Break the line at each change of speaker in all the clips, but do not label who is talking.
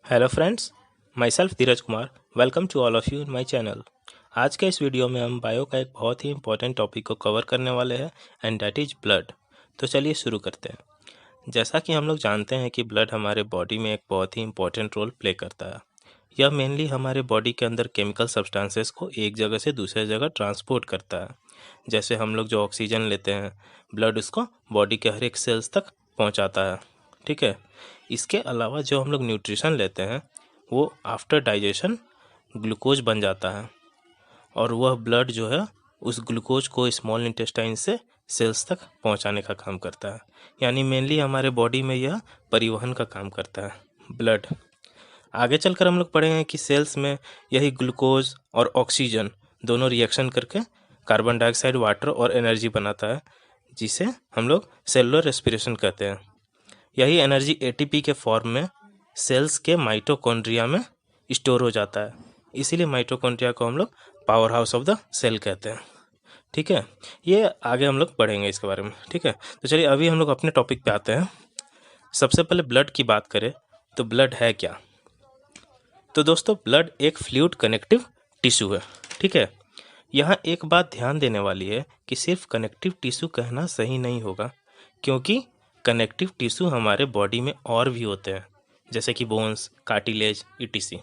Hello friends, my self Dheeraj Kumar. Welcome to all of you in my channel. आज के इस video में हम बायो का एक बहुत ही इंपॉर्टेंट टॉपिक को कवर करने वाले हैं एंड डैट इज़ ब्लड। तो चलिए शुरू करते हैं। जैसा कि हम लोग जानते हैं कि ब्लड हमारे बॉडी में एक बहुत ही इंपॉर्टेंट रोल प्ले करता है। यह मेनली हमारे बॉडी के अंदर केमिकल सब्सटेंसेस को एक जगह से दूसरे जगह ट्रांसपोर्ट करता है। जैसे हम लोग जो ऑक्सीजन लेते हैं, ब्लड उसको बॉडी के हर एक सेल्स तक पहुंचाता है। ठीक है। इसके अलावा जो हम लोग न्यूट्रिशन लेते हैं वो आफ्टर डाइजेशन ग्लूकोज बन जाता है और वह ब्लड जो है उस ग्लूकोज को स्मॉल इंटेस्टाइन से सेल्स तक पहुंचाने का काम करता है। यानी मेनली हमारे बॉडी में यह परिवहन का काम करता है ब्लड। आगे चलकर हम लोग पढ़ेंगे कि सेल्स में यही ग्लूकोज और ऑक्सीजन दोनों रिएक्शन करके कार्बन डाइऑक्साइड, वाटर और एनर्जी बनाता है, जिसे हम लोग सेलुलर रेस्पिरेशन कहते हैं। यही एनर्जी एटीपी के फॉर्म में सेल्स के माइटोकॉन्ड्रिया में स्टोर हो जाता है। इसीलिए माइटोकॉन्ड्रिया को हम लोग power house of the cell कहते हैं। ठीक है, ये आगे हम लोग पढ़ेंगे इसके बारे में। ठीक है, तो चलिए अभी हम लोग अपने टॉपिक पे आते हैं। सबसे पहले ब्लड की बात करें तो ब्लड है क्या। तो दोस्तों, ब्लड एक फ्लूइड कनेक्टिव टिश्यू है। ठीक है, यहाँ एक बात ध्यान देने वाली है कि सिर्फ कनेक्टिव टिश्यू कहना सही नहीं होगा, क्योंकि कनेक्टिव टिश्यू हमारे बॉडी में और भी होते हैं, जैसे कि बोन्स, कार्टिलेज, ईटीसी।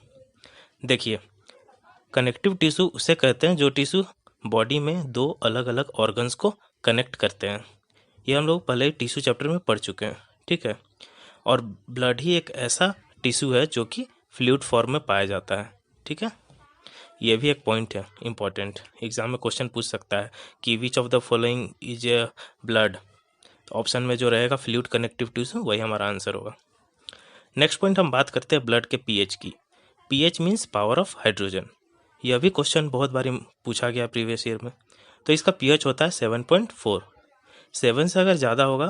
देखिए, कनेक्टिव टिश्यू उसे कहते हैं जो टिश्यू बॉडी में दो अलग अलग ऑर्गन्स को कनेक्ट करते हैं। ये हम लोग पहले ही टिश्यू चैप्टर में पढ़ चुके हैं। ठीक है, और ब्लड ही एक ऐसा टिश्यू है जो कि फ्लूइड फॉर्म में पाया जाता है। ठीक है, ये भी एक पॉइंट है इम्पॉर्टेंट। एग्जाम में क्वेश्चन पूछ सकता है कि which of the following is a blood. Option में जो रहेगा फ्लूइड कनेक्टिव टिश्यू, वही हमारा आंसर होगा। नेक्स्ट पॉइंट हम बात करते हैं ब्लड के पीएच की। PH means power of hydrogen. यह भी क्वेश्चन बहुत बार पूछा गया प्रीवियस ईयर में। तो इसका पीएच होता है 7.4। 7 से अगर ज़्यादा होगा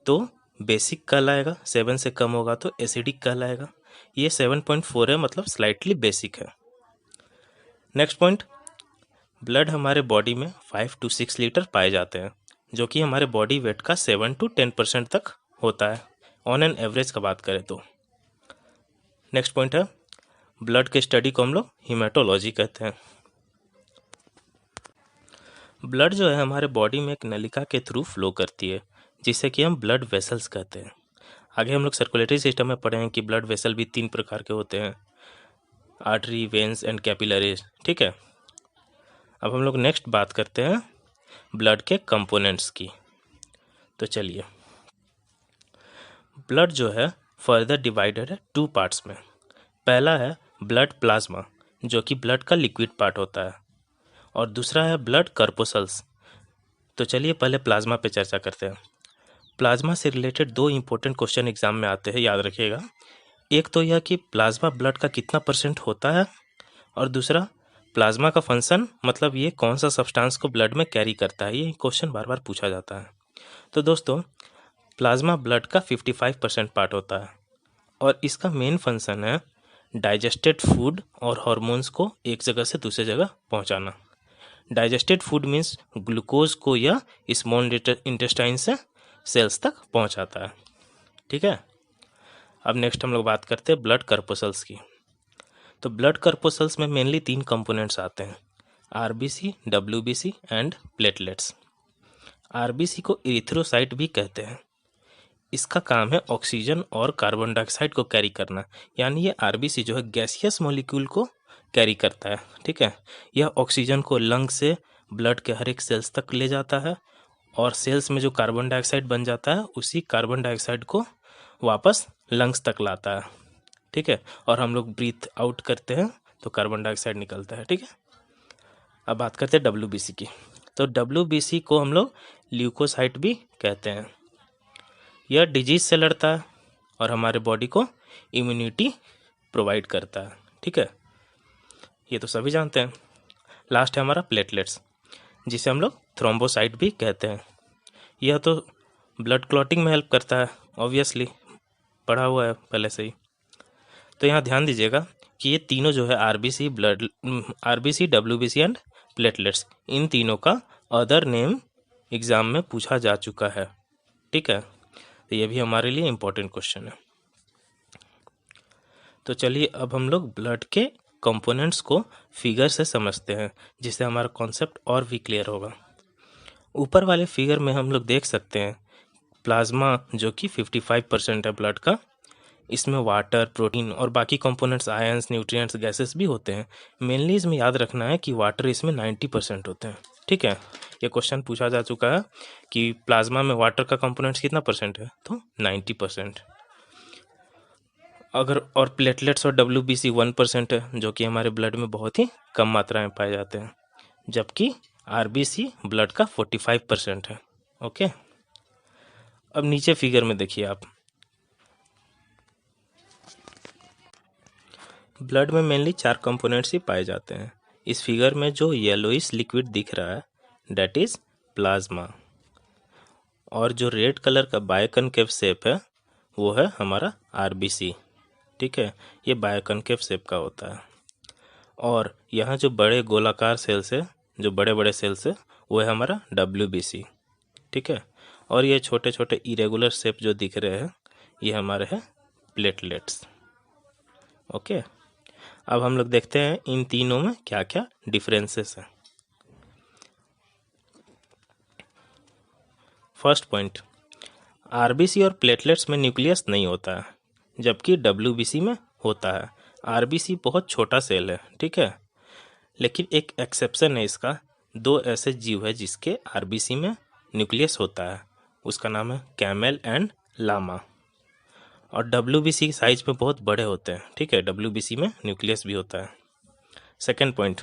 तो बेसिक कहलाएगा, 7 से कम होगा तो एसिडिक कहलाएगा। ये 7.4 है, मतलब स्लाइटली बेसिक है। नेक्स्ट पॉइंट, ब्लड हमारे बॉडी में 5 to 6 लीटर पाए जाते हैं, जो कि हमारे बॉडी वेट का 7 to 10% तक होता है ऑन एन एवरेज का बात करें तो। नेक्स्ट पॉइंट है, ब्लड के स्टडी को हम लोग हीमेटोलॉजी कहते हैं। ब्लड जो है हमारे बॉडी में एक नलिका के थ्रू फ्लो करती है, जिसे कि हम ब्लड वेसल्स कहते हैं। आगे हम लोग सर्कुलेटरी सिस्टम में पढ़े हैं कि ब्लड वेसल भी 3 प्रकार के होते हैं, आर्टरी, वेन्स एंड कैपिलरीज। ठीक है, अब हम लोग नेक्स्ट बात करते हैं ब्लड के कंपोनेंट्स की। तो चलिए, ब्लड जो है फर्दर डिवाइडेड है 2 पार्ट्स में। पहला है ब्लड प्लाज्मा, जो कि ब्लड का लिक्विड पार्ट होता है, और दूसरा है ब्लड कर्पोसल्स। तो चलिए पहले प्लाज्मा पे चर्चा करते हैं। प्लाज्मा से रिलेटेड 2 इंपॉर्टेंट क्वेश्चन एग्जाम में आते हैं, याद रखिएगा। एक तो यह कि प्लाज्मा ब्लड का कितना % होता है, और दूसरा प्लाज्मा का फंक्शन, मतलब ये कौन सा सब्सटेंस को ब्लड में कैरी करता है। ये क्वेश्चन बार बार पूछा जाता है। तो दोस्तों, प्लाज्मा ब्लड का 55% पार्ट होता है, और इसका मेन फंक्शन है डाइजेस्टेड फूड और हार्मोन्स को एक जगह से दूसरे जगह पहुंचाना। डाइजेस्टेड फूड मीन्स ग्लूकोज को यह स्मॉल इंटेस्टाइन से सेल्स तक पहुंचाता है। ठीक है, अब नेक्स्ट हम लोग बात करते हैं ब्लड कर्पोसल्स की। तो ब्लड कर्पोसल्स में मेनली 3 कंपोनेंट्स आते हैं, RBC, WBC and platelets. RBC को इरिथ्रोसाइट भी कहते हैं। इसका काम है ऑक्सीजन और कार्बन डाइऑक्साइड को कैरी करना। यानी ये आरबीसी जो है गैसियस मॉलिक्यूल को कैरी करता है। ठीक है, यह ऑक्सीजन को लंग से ब्लड के हर एक सेल्स तक ले जाता है, और सेल्स में जो कार्बन डाइऑक्साइड बन जाता है उसी कार्बन डाइऑक्साइड को वापस लंग्स तक लाता है। ठीक है, और हम लोग ब्रीथ आउट करते हैं तो कार्बन डाइऑक्साइड निकलता है। ठीक है, अब बात करते हैं डब्ल्यूबीसी की। तो डब्ल्यूबीसी को हम लोग ल्यूकोसाइट भी कहते हैं। यह डिजीज से लड़ता है और हमारे बॉडी को इम्यूनिटी प्रोवाइड करता है। ठीक है, ये तो सभी जानते हैं। लास्ट है हमारा प्लेटलेट्स, जिसे हम लोग थ्रोम्बोसाइट भी कहते हैं। यह तो ब्लड क्लॉटिंग में हेल्प करता है, ऑब्वियसली पढ़ा हुआ है पहले से ही। तो यहाँ ध्यान दीजिएगा कि ये तीनों जो है आरबीसी, डब्ल्यूबीसी एंड प्लेटलेट्स, इन तीनों का अदर नेम एग्जाम में पूछा जा चुका है। ठीक है, तो ये भी हमारे लिए इम्पोर्टेंट क्वेश्चन है। तो चलिए अब हम लोग ब्लड के कंपोनेंट्स को फिगर से समझते हैं, जिससे हमारा कॉन्सेप्ट और भी क्लियर होगा। ऊपर वाले फिगर में हम लोग देख सकते हैं प्लाज्मा जो कि 55% है ब्लड का। इसमें वाटर, प्रोटीन और बाकी कंपोनेंट्स, आयंस, न्यूट्रिएंट्स, गैसेस भी होते हैं। मेनली इसमें याद रखना है कि वाटर इसमें 90% होते हैं। ठीक है, ये क्वेश्चन पूछा जा चुका है कि प्लाज्मा में वाटर का कंपोनेंट्स कितना परसेंट है, तो 90%। अगर और प्लेटलेट्स और WBC 1% है, जो कि हमारे ब्लड में बहुत ही कम मात्रा में पाए जाते हैं, जबकि RBC ब्लड का 45% है। ओके, अब नीचे फिगर में देखिए आप, ब्लड में मेनली 4 कंपोनेंट्स ही पाए जाते हैं। इस फिगर में जो येलोइश लिक्विड दिख रहा है डेट इज प्लाज्मा, और जो रेड कलर का बायोकनकेव शेप है वो है हमारा RBC। ठीक है, ये बायोकनकेव शेप का होता है। और यहाँ जो बड़े गोलाकार सेल्स है, जो बड़े बड़े सेल्स है, वो है हमारा WBC। ठीक है, और ये छोटे छोटे इरेगुलर शेप जो दिख रहे हैं ये हमारे हैं प्लेटलेट्स। ओके, अब हम लोग देखते हैं इन तीनों में क्या क्या डिफरेंसेस हैं। फर्स्ट पॉइंट, RBC और प्लेटलेट्स में न्यूक्लियस नहीं होता है, जबकि WBC में होता है। RBC बहुत छोटा सेल है, ठीक है, लेकिन एक एक्सेप्शन है इसका। 2 ऐसे जीव है जिसके RBC में न्यूक्लियस होता है, उसका नाम है कैमल एंड लामा। और WBC की साइज में बहुत बड़े होते हैं। ठीक है, WBC में न्यूक्लियस भी होता है। सेकेंड पॉइंट,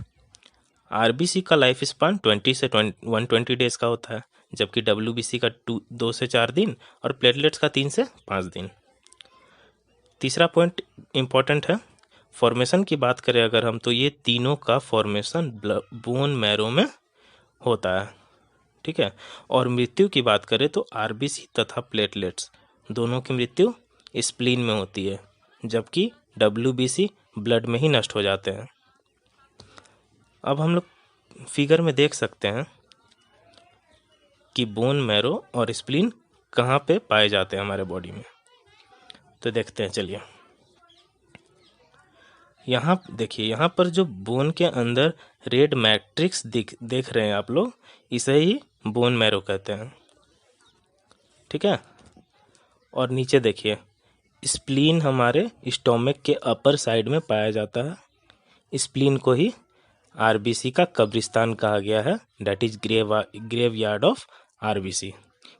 RBC का लाइफ स्पान 20 से 120 डेज का होता है, जबकि WBC का 2 से 4 दिन और प्लेटलेट्स का 3 से 5 दिन। तीसरा पॉइंट इम्पॉर्टेंट है, फॉर्मेशन की बात करें अगर हम, तो ये तीनों का फॉर्मेशन बोन मैरो में होता है। ठीक है, और मृत्यु की बात करें तो RBC तथा प्लेटलेट्स दोनों की मृत्यु स्प्लीन में होती है, जबकि WBC ब्लड में ही नष्ट हो जाते हैं। अब हम लोग फिगर में देख सकते हैं कि बोन मैरो और स्प्लीन कहाँ पे पाए जाते हैं हमारे बॉडी में। तो देखते हैं, चलिए यहाँ देखिए, यहाँ पर जो बोन के अंदर रेड मैट्रिक्स देख रहे हैं आप लोग, इसे ही बोन मैरो कहते हैं। ठीक है, और नीचे देखिए, स्प्लीन हमारे स्टोमक के अपर साइड में पाया जाता है। स्प्लीन को ही RBC का कब्रिस्तान कहा गया है, that is graveyard of RBC,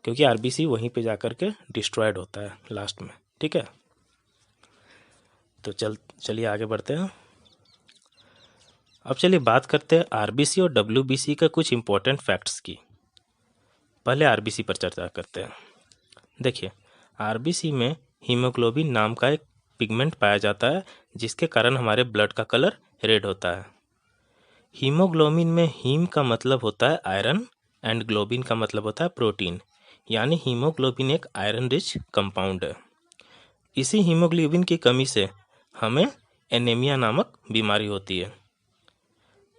क्योंकि RBC वहीं पे जाकर के डिस्ट्रॉयड होता है लास्ट में। ठीक है, तो चलिए आगे बढ़ते हैं। अब चलिए बात करते हैं RBC और WBC के कुछ इंपॉर्टेंट फैक्ट्स की। पहले RBC पर चर्चा करते हैं। देखिए, RBC में हीमोग्लोबिन नाम का एक पिगमेंट पाया जाता है, जिसके कारण हमारे ब्लड का कलर रेड होता है। हीमोग्लोबिन में हीम का मतलब होता है आयरन एंड ग्लोबिन का मतलब होता है प्रोटीन, यानी हीमोग्लोबिन एक आयरन रिच कंपाउंड है। इसी हीमोग्लोबिन की कमी से हमें एनीमिया नामक बीमारी होती है।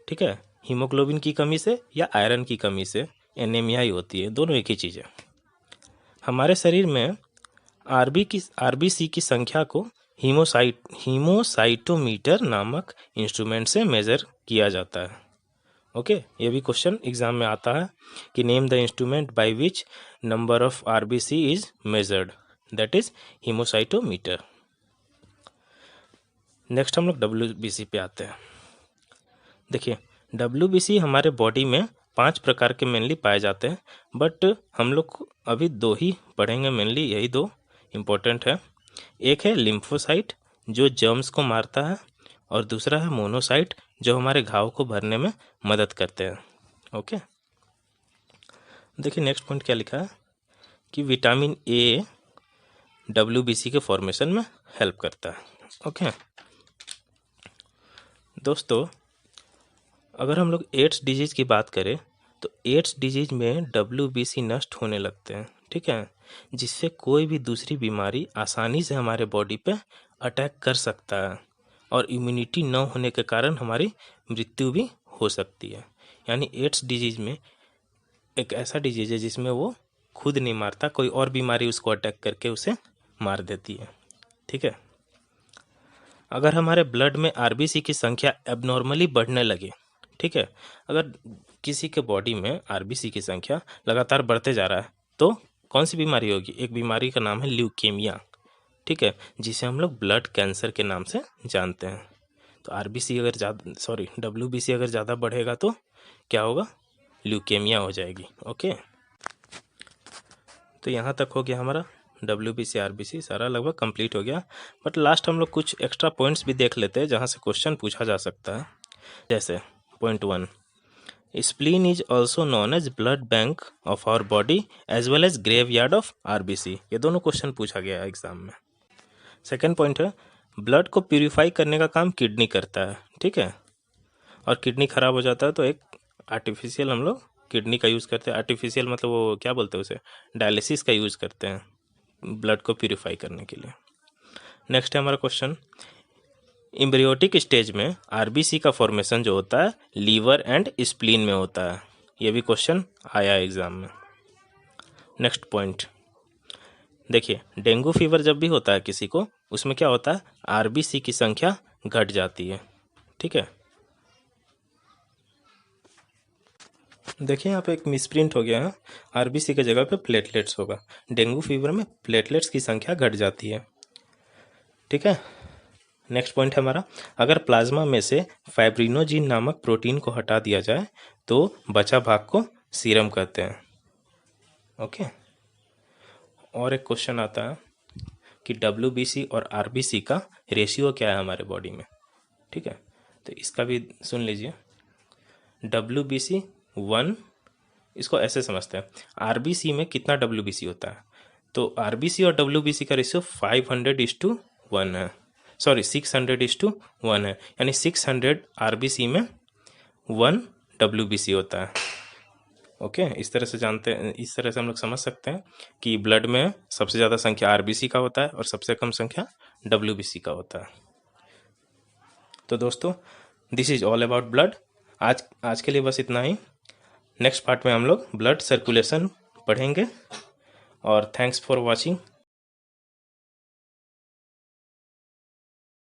ठीक है, हीमोग्लोबिन की कमी से या आयरन की कमी से एनीमिया ही होती है, दोनों एक ही चीज़ है। हमारे शरीर में RBC की संख्या को हीमोसाइटोमीटर नामक इंस्ट्रूमेंट से मेजर किया जाता है। ओके, ये भी क्वेश्चन एग्जाम में आता है कि name the instrument by which number of RBC is measured, that is haemocytometer. Next हम लोग WBC पे आते हैं। देखिए, WBC हमारे बॉडी में 5 प्रकार के मेनली पाए जाते हैं, बट हम लोग अभी 2 ही पढ़ेंगे मेनली, यही 2 इम्पोर्टेंट है। एक है लिम्फोसाइट जो जर्म्स को मारता है, और दूसरा है मोनोसाइट जो हमारे घाव को भरने में मदद करते हैं। ओके, देखिए नेक्स्ट पॉइंट क्या लिखा है कि विटामिन A WBC के फॉर्मेशन में हेल्प करता है। ओके दोस्तों, अगर हम लोग एड्स डिजीज़ की बात करें तो एड्स डिजीज़ में WBC नष्ट होने लगते हैं। ठीक है, जिससे कोई भी दूसरी बीमारी आसानी से हमारे बॉडी पे अटैक कर सकता है, और इम्यूनिटी न होने के कारण हमारी मृत्यु भी हो सकती है। यानी एड्स डिजीज़ में एक ऐसा डिजीज़ है जिसमें वो खुद नहीं मारता, कोई और बीमारी उसको अटैक करके उसे मार देती है। ठीक है, अगर हमारे ब्लड में आरबीसी की संख्या एबनॉर्मली बढ़ने लगे, ठीक है, अगर किसी के बॉडी में आरबीसी की संख्या लगातार बढ़ते जा रहा है तो कौन सी बीमारी होगी? एक बीमारी का नाम है ल्यूकेमिया, ठीक है, जिसे हम लोग ब्लड कैंसर के नाम से जानते हैं। तो आरबीसी अगर डब्ल्यूबीसी अगर ज़्यादा बढ़ेगा तो क्या होगा? ल्यूकेमिया हो जाएगी। ओके, तो यहाँ तक हो गया हमारा डब्ल्यूबीसी आरबीसी सारा लगभग कंप्लीट हो गया। बट लास्ट हम लोग कुछ एक्स्ट्रा पॉइंट्स भी देख लेते हैं जहाँ से क्वेश्चन पूछा जा सकता है। जैसे point 1, spleen is also known as blood bank of our body as well as graveyard of RBC. ये दोनों क्वेश्चन पूछा गया है एग्जाम में। सेकेंड पॉइंट है, ब्लड को प्यूरिफाई करने का काम किडनी करता है, ठीक है, और किडनी खराब हो जाता है तो एक आर्टिफिशियल हम लोग किडनी का यूज़ करते हैं। आर्टिफिशियल मतलब वो क्या बोलते हैं उसे, डायलिसिस का यूज़ करते हैं ब्लड को प्यूरिफाई करने के लिए। नेक्स्ट है हमारा क्वेश्चन, एम्ब्रियोटिक स्टेज में आरबीसी का फॉर्मेशन जो होता है लीवर एंड स्प्लीन में होता है। ये भी क्वेश्चन आया एग्जाम में। नेक्स्ट पॉइंट देखिए, डेंगू फीवर जब भी होता है किसी को, उसमें क्या होता है, आरबीसी की संख्या घट जाती है, ठीक है। देखिए यहाँ पे एक मिसप्रिंट हो गया है, आरबीसी के जगह पे प्लेटलेट्स होगा। डेंगू फीवर में प्लेटलेट्स की संख्या घट जाती है, ठीक है। नेक्स्ट पॉइंट है हमारा, अगर प्लाज्मा में से फाइब्रिनोजिन नामक प्रोटीन को हटा दिया जाए तो बचा भाग को सीरम कहते हैं। ओके, और एक क्वेश्चन आता है कि डब्ल्यूबीसी और आरबीसी का रेशियो क्या है हमारे बॉडी में, ठीक है, तो इसका भी सुन लीजिए। डब्ल्यूबीसी 1, इसको ऐसे समझते हैं, आरबीसी में कितना डब्ल्यूबीसी होता है, तो आरबीसी और डब्ल्यूबीसी का रेशियो 500:1 है, 600:1 है, यानी 600 आरबीसी में 1 डब्ल्यूबीसी होता है। ओके, इस तरह से हम लोग समझ सकते हैं कि ब्लड में सबसे ज़्यादा संख्या आरबीसी का होता है और सबसे कम संख्या डब्ल्यूबीसी का होता है। तो दोस्तों, this is all about blood. आज के लिए बस इतना ही। नेक्स्ट पार्ट में हम लोग ब्लड सर्कुलेशन पढ़ेंगे। और थैंक्स फॉर वॉचिंग।